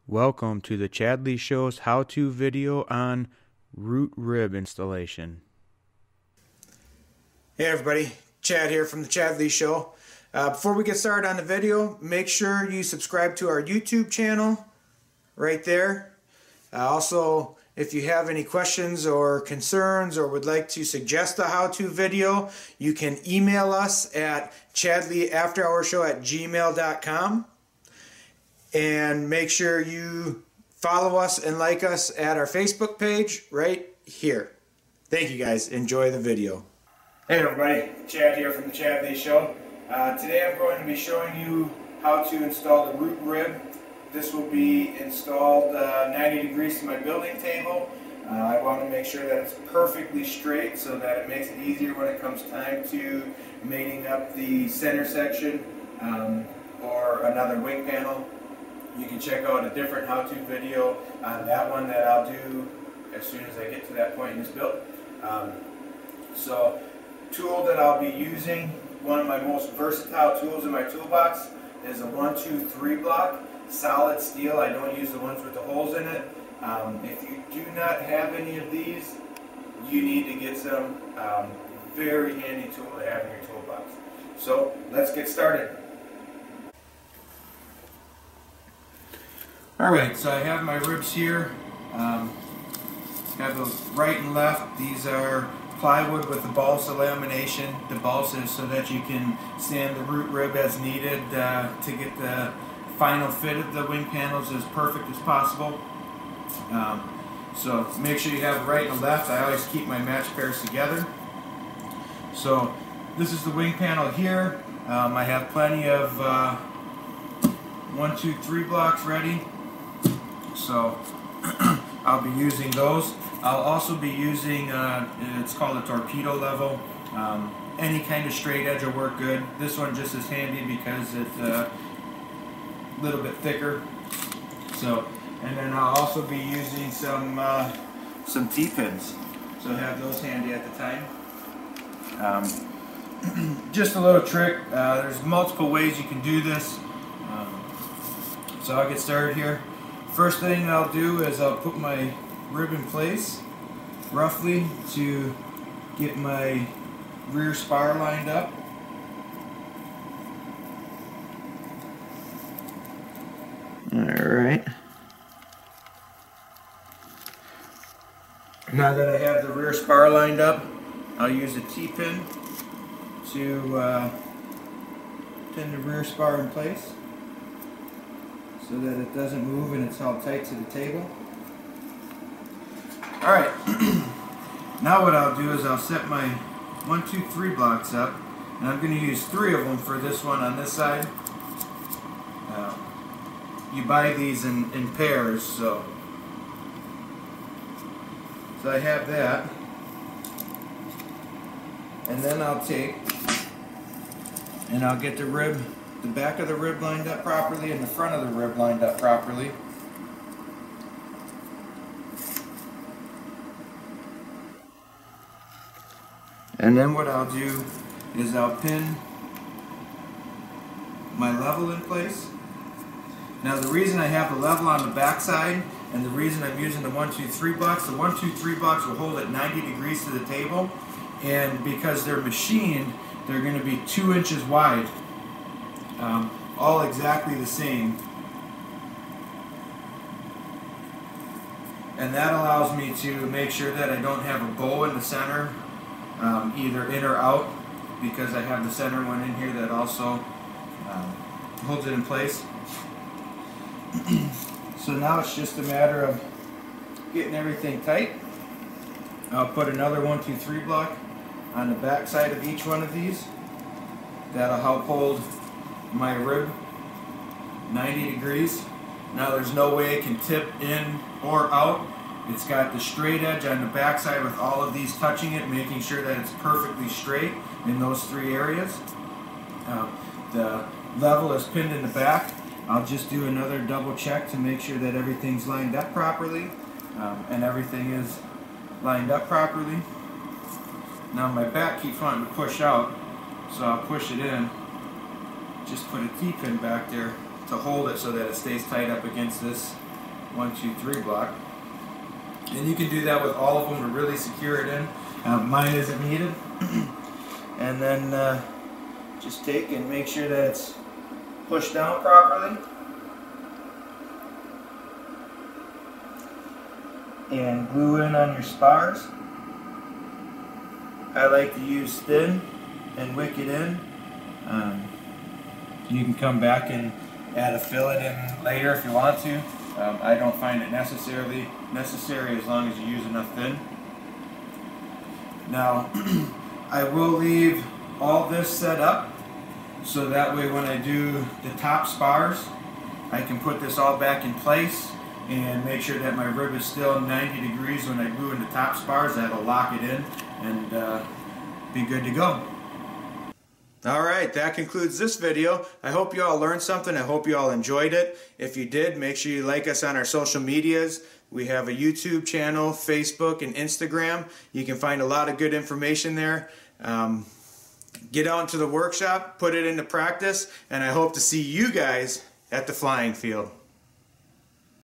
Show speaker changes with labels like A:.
A: Welcome to the Chadlee Show's how-to video on root rib installation.
B: Hey everybody, Chad here from the Chadlee Show. Before we get started on the video, make sure you subscribe to our YouTube channel right there. Also, if you have any questions or concerns or would like to suggest a how-to video, you can email us at chadleeafterhourshow@gmail.com. And make sure you follow us and like us at our Facebook page right here. Thank you guys. Enjoy the video. Hey everybody, Chad here from the Chadlee Show. Today I'm going to be showing you how to install the root rib. This will be installed 90 degrees to my building table. I want to make sure that it's perfectly straight so that it makes it easier when it comes time to mating up the center section or another wing panel. You can check out a different how-to video on that one that I'll do as soon as I get to that point in this build. So, tool that I'll be using, one of my most versatile tools in my toolbox, is a 1-2-3 block, solid steel. I don't use the ones with the holes in it. If you do not have any of these, you need to get some. Very handy tool to have in your toolbox. So, let's get started. Alright, so I have my ribs here. Have those right and left. These are plywood with the balsa lamination. The balsa is so that you can sand the root rib as needed to get the final fit of the wing panels as perfect as possible. So make sure you have right and left. I always keep my match pairs together. So this is the wing panel here. I have plenty of 1-2-3 blocks ready. So I'll be using those. I'll also be using, it's called a torpedo level. Any kind of straight edge will work good. This one just is handy because it's a little bit thicker. So, and then I'll also be using some T-pins. So I have those handy at the time. Just a little trick. There's multiple ways you can do this. So I'll get started here. First thing I'll do is I'll put my rib in place roughly to get my rear spar lined up. Alright. Now that I have the rear spar lined up, I'll use a T-pin to pin the rear spar in place, so that it doesn't move and it's held tight to the table. Alright, now what I'll do is I'll set my 1-2-3 blocks up, and I'm going to use 3 of them for this one on this side. You buy these in pairs, so I have that. And then I'll take and I'll get the back of the rib lined up properly and the front of the rib lined up properly. And then what I'll do is I'll pin my level in place. Now the reason I have the level on the back side and the reason I'm using the 1-2-3 blocks, the 1-2-3 blocks will hold at 90 degrees to the table, and because they're machined, they're going to be 2 inches wide. All exactly the same, and that allows me to make sure that I don't have a bow in the center, either in or out, because I have the center one in here that also holds it in place. So now it's just a matter of getting everything tight. I'll put another 1-2-3 block on the back side of each one of these. That'll help hold my rib 90 degrees. Now there's no way it can tip in or out. It's got the straight edge on the back side with all of these touching it, making sure that it's perfectly straight in those 3 areas. The level is pinned in the back. I'll just do another double check to make sure that everything's lined up properly, and everything is lined up properly. Now my back keeps wanting to push out, so I'll push it in. Just put a T-pin back there to hold it so that it stays tight up against this 1, 2, 3 block. And you can do that with all of them to really secure it in. Mine isn't needed. And then just take and make sure that it's pushed down properly. And glue in on your spars. I like to use thin and wick it in. You can come back and add a fillet in later if you want to. I don't find it necessary as long as you use enough thin. Now, I will leave all this set up so that way when I do the top spars, I can put this all back in place and make sure that my rib is still 90 degrees when I glue in the top spars. That'll lock it in and be good to go. Alright, that concludes this video. I hope you all learned something. I hope you all enjoyed it. If you did, make sure you like us on our social medias. We have a YouTube channel, Facebook, and Instagram. You can find a lot of good information there. Get out into the workshop, put it into practice, and I hope to see you guys at the flying field.